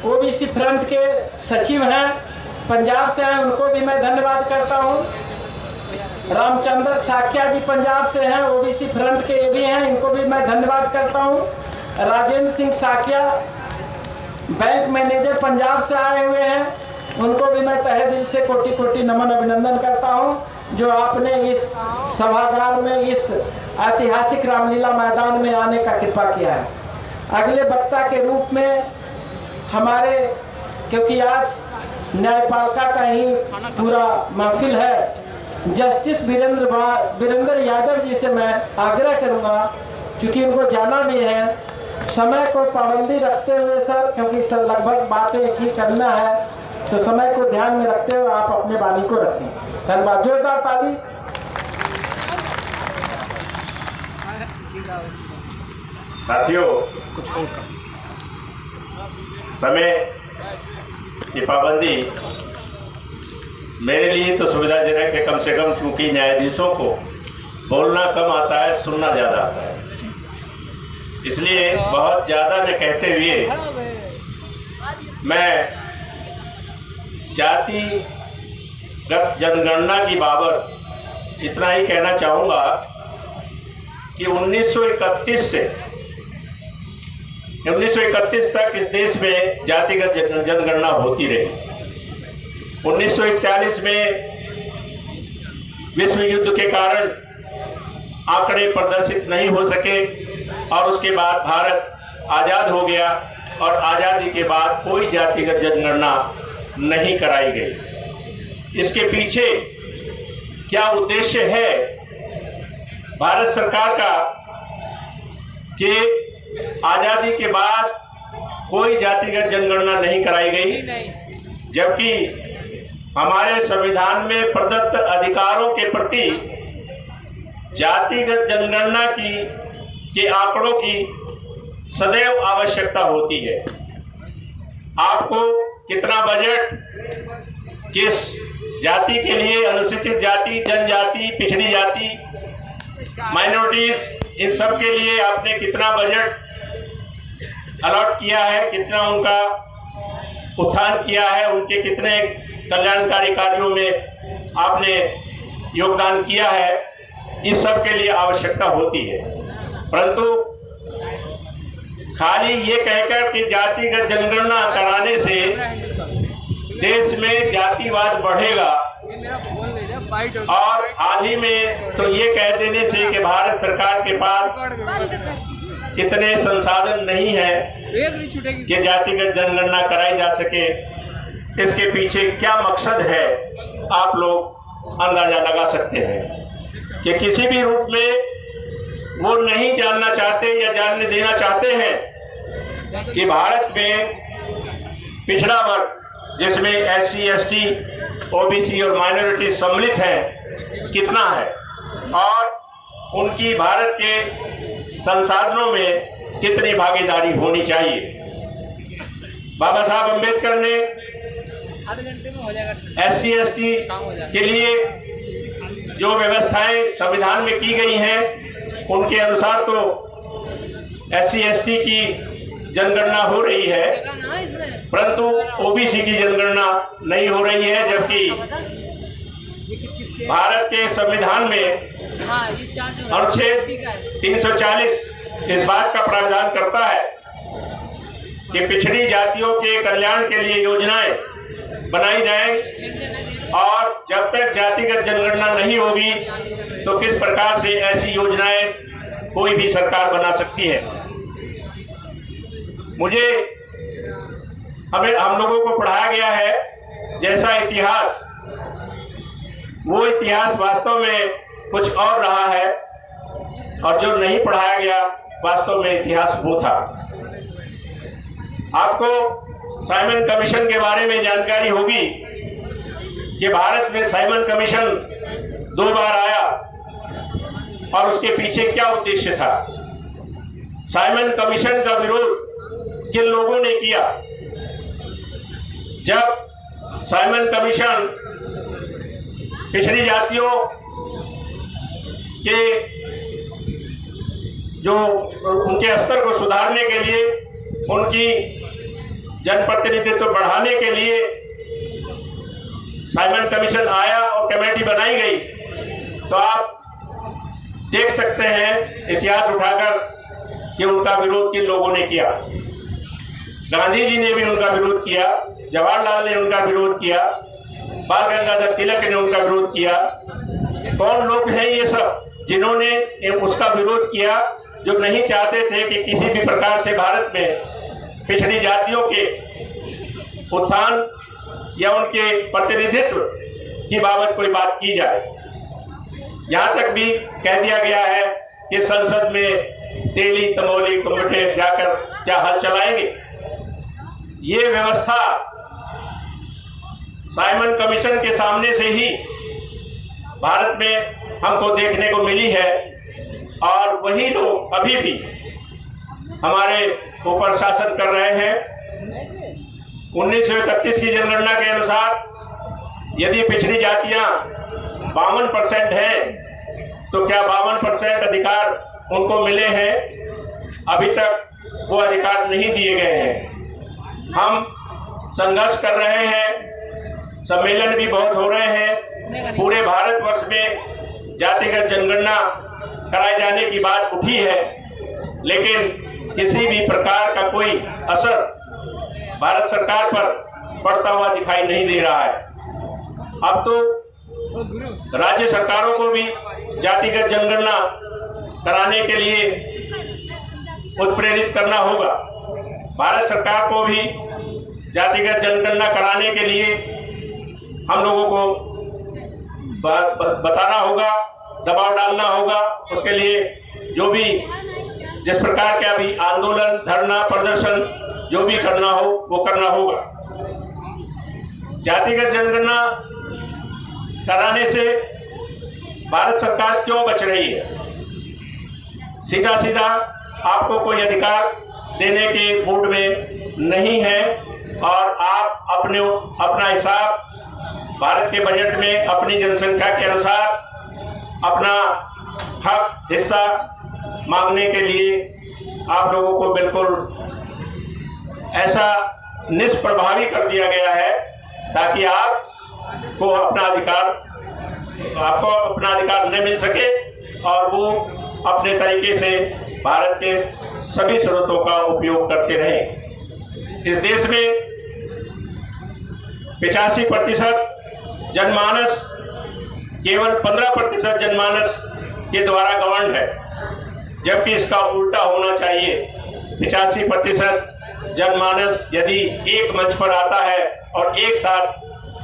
OBC front के सचिव हैं, पंजाब से हैं, उनको भी मैं धन्यवाद करता हूं। रामचंद्र साकिया जी पंजाब से हैं, ओबीसी फ्रंट के ये भी हैं, इनको भी मैं धन्यवाद करता हूं। राजेंद्र सिंह साकिया बैंक मैनेजर पंजाब से आए हुए हैं, उनको भी मैं तहे दिल से कोटि कोटि नमन अभिनंदन करता हूं, जो आपने इस सभागार में, इस ऐतिहासिक रामलीला मैदान में आने का कृपा किया है। अगले वक्ता के रूप में हमारे, क्योंकि आज न्यायपालिका का ही पूरा महफिल है, जस्टिस वीरेंद्र यादव जी से मैं आग्रह करूंगा, क्योंकि उनको जाना भी है, समय को पाबंदी रखते हुए सर, क्योंकि सर लगभग बातें एक ही करना है, तो समय को ध्यान में रखते हुए आप अपने वाणी को रखें। धन्यवाद। जोरदार ताली। साथियों, समय की पाबंदी मेरे लिए तो सुविधाजनक है, कम से कम, क्योंकि न्यायाधीशों को बोलना कम आता है, सुनना ज़्यादा आता है। इसलिए बहुत ज़्यादा न कहते हुए मैं जातिगत जनगणना की बाबत इतना ही कहना चाहूँगा कि 1931 से 1931 तक इस देश में जातिगत जनगणना होती रही। 1941 में विश्व युद्ध के कारण आंकड़े प्रदर्शित नहीं हो सके और उसके बाद भारत आज़ाद हो गया और आज़ादी के बाद कोई जातिगत जनगणना नहीं कराई गई। इसके पीछे क्या उद्देश्य है भारत सरकार का कि आज़ादी के बाद कोई जातिगत जनगणना नहीं कराई गई, जबकि हमारे संविधान में प्रदत्त अधिकारों के प्रति जातिगत जनगणना के आंकड़ों की सदैव आवश्यकता होती है। आपको कितना बजट किस जाति के लिए, अनुसूचित जाति, जनजाति, पिछड़ी जाति, माइनॉरिटीज, इन सब के लिए आपने कितना बजट अलॉट किया है, कितना उनका उत्थान किया है, उनके कितने कल्याणकारी कार्यों में आपने योगदान किया है, इस सब के लिए आवश्यकता होती है। परंतु खाली ये कहकर कि जातिगत जनगणना कराने से देश में जातिवाद बढ़ेगा और हाल ही में तो ये कह देने से कि भारत सरकार के पास इतने संसाधन नहीं है कि जातिगत जनगणना कराई जा सके, इसके पीछे क्या मकसद है आप लोग अंदाजा लगा सकते हैं कि किसी भी रूप में वो नहीं जानना चाहते या जानने देना चाहते हैं कि भारत में पिछड़ा वर्ग, जिसमें SC, ST, OBC और माइनॉरिटी सम्मिलित हैं, कितना है और उनकी भारत के संसाधनों में कितनी भागीदारी होनी चाहिए। बाबा साहब अम्बेडकर ने SC, ST के लिए जो व्यवस्थाएं संविधान में की गई हैं, उनके अनुसार तो SC, ST की जनगणना हो रही है, परंतु OBC की जनगणना नहीं हो रही है, जबकि भारत के संविधान में अनुच्छेद 340 इस बात का प्रावधान करता है कि पिछड़ी जातियों के कल्याण के लिए योजनाएं बनाई जाएं और जब तक जातिगत जनगणना नहीं होगी तो किस प्रकार से ऐसी योजनाएं कोई भी सरकार बना सकती है। हम लोगों को पढ़ाया गया है जैसा इतिहास, वो इतिहास वास्तव में कुछ और रहा है और जो नहीं पढ़ाया गया वास्तव में इतिहास वो था। आपको साइमन कमीशन के बारे में जानकारी होगी कि भारत में साइमन कमीशन 2 बार आया और उसके पीछे क्या उद्देश्य था। साइमन कमीशन का विरोध किन लोगों ने किया? जब साइमन कमीशन पिछड़ी जातियों के जो उनके स्तर को सुधारने के लिए, उनकी जनप्रतिनिधित्व बढ़ाने के लिए साइमन कमीशन आया और कमेटी बनाई गई, तो आप देख सकते हैं इतिहास उठाकर कि उनका विरोध किन लोगों ने किया। गांधी जी ने भी उनका विरोध किया, जवाहरलाल ने उनका विरोध किया, बाल गंगाधर तिलक ने उनका विरोध किया। कौन लोग हैं ये सब जिन्होंने उसका विरोध किया, जो नहीं चाहते थे कि किसी भी प्रकार से भारत में पिछड़ी जातियों के उत्थान या उनके प्रतिनिधित्व की बाबत कोई बात की जाए। यहाँ तक भी कह दिया गया है कि संसद में तेली तमोली कुंभटे जाकर क्या हल चलाएंगे। ये व्यवस्था साइमन कमीशन के सामने से ही भारत में हमको देखने को मिली है, और वही लोग अभी भी हमारे ऊपर शासन कर रहे हैं। 1931 की जनगणना के अनुसार यदि पिछड़ी जातियां 52% हैं, तो क्या 52% अधिकार उनको मिले हैं? अभी तक वो अधिकार नहीं दिए गए हैं। हम संघर्ष कर रहे हैं, सम्मेलन भी बहुत हो रहे हैं। पूरे भारतवर्ष में जातिगत जनगणना कराए जाने की बात उठी है, लेकिन किसी भी प्रकार का कोई असर भारत सरकार पर पड़ता हुआ दिखाई नहीं दे रहा है। अब तो राज्य सरकारों को भी जातिगत जनगणना कराने के लिए उत्प्रेरित करना होगा। भारत सरकार को भी जातिगत जनगणना कराने के लिए हम लोगों को बताना होगा, दबाव डालना होगा। उसके लिए जो भी जिस प्रकार के अभी आंदोलन, धरना, प्रदर्शन जो भी करना हो वो करना होगा। जातिगत जनगणना कराने से भारत सरकार क्यों बच रही है? सीधा सीधा आपको कोई अधिकार देने के मूड में नहीं है, और आप अपना हिसाब भारत के बजट में अपनी जनसंख्या के अनुसार अपना हक, हिस्सा मांगने के लिए आप लोगों को बिल्कुल ऐसा निष्प्रभावी कर दिया गया है, ताकि आपको अपना अधिकार न मिल सके और वो अपने तरीके से भारत के सभी स्रोतों का उपयोग करते रहें। इस देश में 85% जनमानस, केवल 15% जनमानस के द्वारा गवर्न है, जबकि इसका उल्टा होना चाहिए। 85% जनमानस यदि एक मंच पर आता है और एक साथ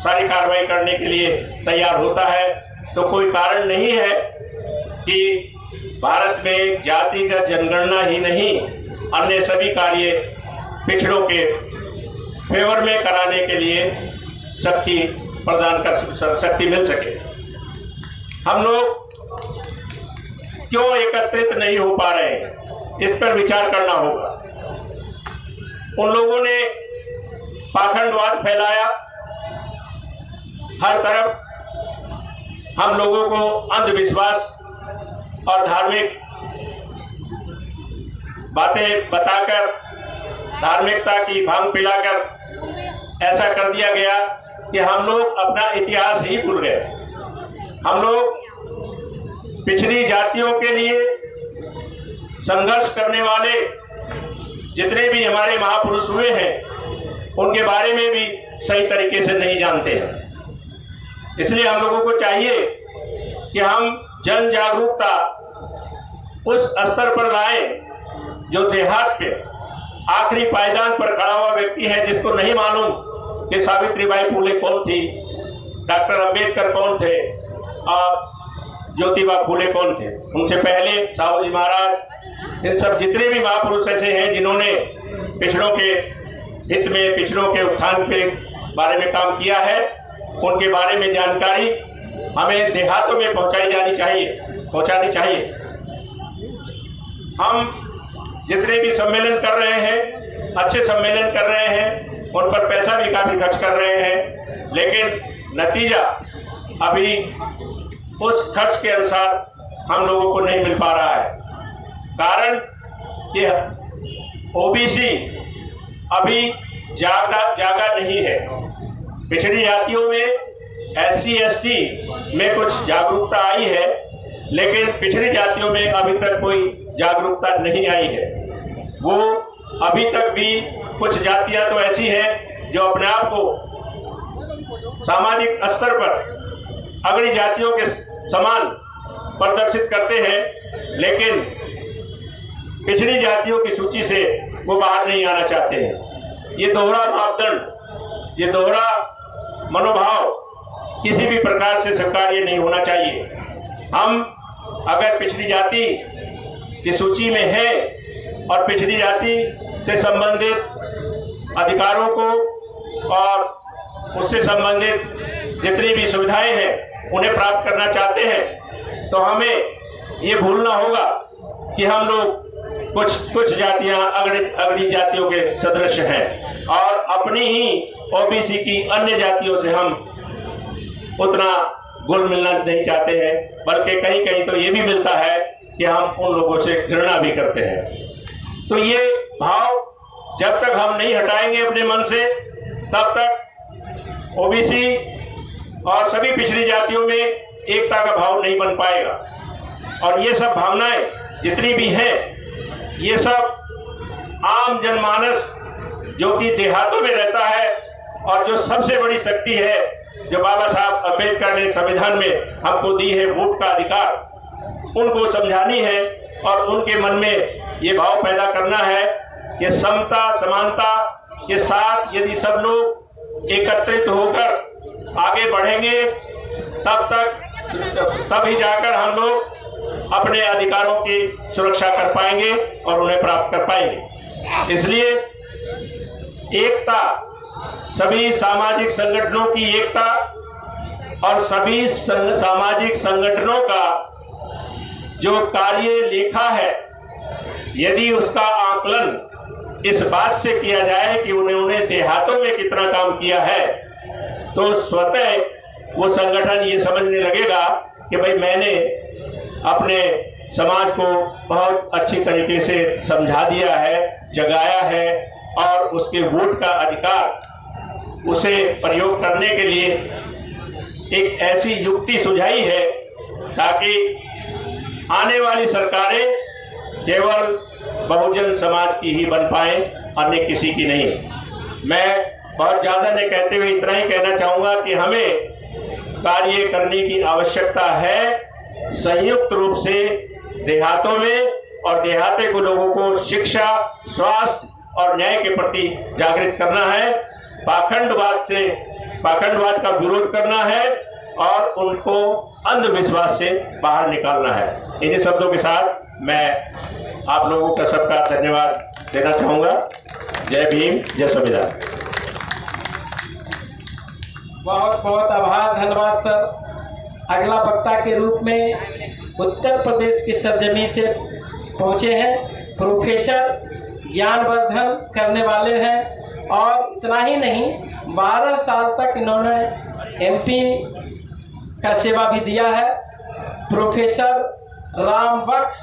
सारी कार्रवाई करने के लिए तैयार होता है, तो कोई कारण नहीं है कि भारत में जातिगत जनगणना ही नहीं, अन्य सभी कार्य पिछड़ों के फेवर में कराने के लिए शक्ति प्रदान कर शक्ति मिल सके। हम लोग क्यों एकत्रित नहीं हो पा रहे हैं, इस पर विचार करना होगा। उन लोगों ने पाखंडवाद फैलाया, हर तरफ हम लोगों को अंधविश्वास और धार्मिक बातें बताकर, धार्मिकता की भांग पिलाकर ऐसा कर दिया गया कि हम लोग अपना इतिहास ही भूल गए। हम लोग पिछड़ी जातियों के लिए संघर्ष करने वाले जितने भी हमारे महापुरुष हुए हैं, उनके बारे में भी सही तरीके से नहीं जानते हैं। इसलिए हम लोगों को चाहिए कि हम जन जागरूकता उस स्तर पर लाएं जो देहात के आखिरी पायदान पर खड़ा हुआ व्यक्ति है, जिसको नहीं मालूम कि सावित्रीबाई फुले कौन थी, डॉक्टर अंबेडकर कौन थे और ज्योतिबा फुले कौन थे, उनसे पहले साहू जी महाराज, इन सब जितने भी महापुरुष ऐसे हैं जिन्होंने पिछड़ों के हित में, पिछड़ों के उत्थान के बारे में काम किया है, उनके बारे में जानकारी हमें देहातों में पहुंचानी चाहिए। हम जितने भी सम्मेलन कर रहे हैं, अच्छे सम्मेलन कर रहे हैं, उन पर पैसा भी काफ़ी खर्च कर रहे हैं, लेकिन नतीजा अभी उस खर्च के अनुसार हम लोगों को नहीं मिल पा रहा है। कारण कि ओबीसी अभी जागा नहीं है। पिछड़ी जातियों में SC ST में कुछ जागरूकता आई है, लेकिन पिछड़ी जातियों में अभी तक कोई जागरूकता नहीं आई है। वो अभी तक भी कुछ जातियां तो ऐसी हैं जो अपने आप को सामाजिक स्तर पर अग्रणी जातियों के समान प्रदर्शित करते हैं, लेकिन पिछड़ी जातियों की सूची से वो बाहर नहीं आना चाहते हैं। ये दोहरा मापदंड, ये दोहरा मनोभाव किसी भी प्रकार से स्वीकार्य नहीं होना चाहिए। हम अगर पिछड़ी जाति की सूची में है और पिछड़ी जाति से संबंधित अधिकारों को और उससे संबंधित जितनी भी सुविधाएं हैं उन्हें प्राप्त करना चाहते हैं, तो हमें ये भूलना होगा कि हम लोग कुछ जातियां अग्रणी जातियों के सदृश हैं और अपनी ही OBC की अन्य जातियों से हम उतना घुल मिलना नहीं चाहते हैं, बल्कि कहीं कहीं तो ये भी मिलता है कि हम उन लोगों से घृणा भी करते हैं। तो ये भाव जब तक हम नहीं हटाएंगे अपने मन से, तब तक OBC और सभी पिछड़ी जातियों में एकता का भाव नहीं बन पाएगा। और ये सब भावनाएं जितनी भी हैं, ये सब आम जनमानस जो कि देहातों में रहता है और जो सबसे बड़ी शक्ति है जो बाबा साहब अम्बेडकर ने संविधान में हमको दी है, वोट का अधिकार, उनको समझानी है और उनके मन में ये भाव पैदा करना है कि समता समानता के साथ यदि सब लोग एकत्रित होकर आगे बढ़ेंगे, तभी जाकर हम लोग अपने अधिकारों की सुरक्षा कर पाएंगे और उन्हें प्राप्त कर पाएंगे। इसलिए एकता, सभी सामाजिक संगठनों की एकता और सभी सामाजिक संगठनों का जो कार्य लेखा है, यदि उसका आकलन इस बात से किया जाए कि उन्होंने देहातों में कितना काम किया है, तो स्वतः वो संगठन ये समझने लगेगा कि भाई मैंने अपने समाज को बहुत अच्छी तरीके से समझा दिया है, जगाया है और उसके वोट का अधिकार उसे प्रयोग करने के लिए एक ऐसी युक्ति सुझाई है ताकि आने वाली सरकारें केवल बहुजन समाज की ही बन पाए, अन्य किसी की नहीं। मैं बहुत ज़्यादा नहीं कहते हुए इतना ही कहना चाहूँगा कि हमें कार्य करने की आवश्यकता है, संयुक्त रूप से देहातों में, और देहाते को लोगों को शिक्षा, स्वास्थ्य और न्याय के प्रति जागृत करना है, पाखंडवाद का विरोध करना है और उनको अंधविश्वास से बाहर निकालना है। इन्हीं शब्दों के साथ मैं आप लोगों का सबका धन्यवाद देना चाहूँगा। जय भीम, जय संविधान। बहुत बहुत आभार, धन्यवाद सर। अगला वक्ता के रूप में उत्तर प्रदेश की सरजमी से पहुँचे हैं प्रोफेसर ज्ञानवर्धन करने वाले हैं, और इतना ही नहीं 12 साल तक इन्होंने MP का सेवा भी दिया है। प्रोफेसर रामबख्श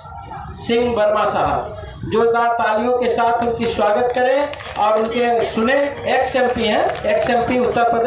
सिंह वर्मा साहब, जोरदार तालियों के साथ उनकी स्वागत करें और उनके सुने। ex MP हैं, ex MP उत्तर प्रदेश।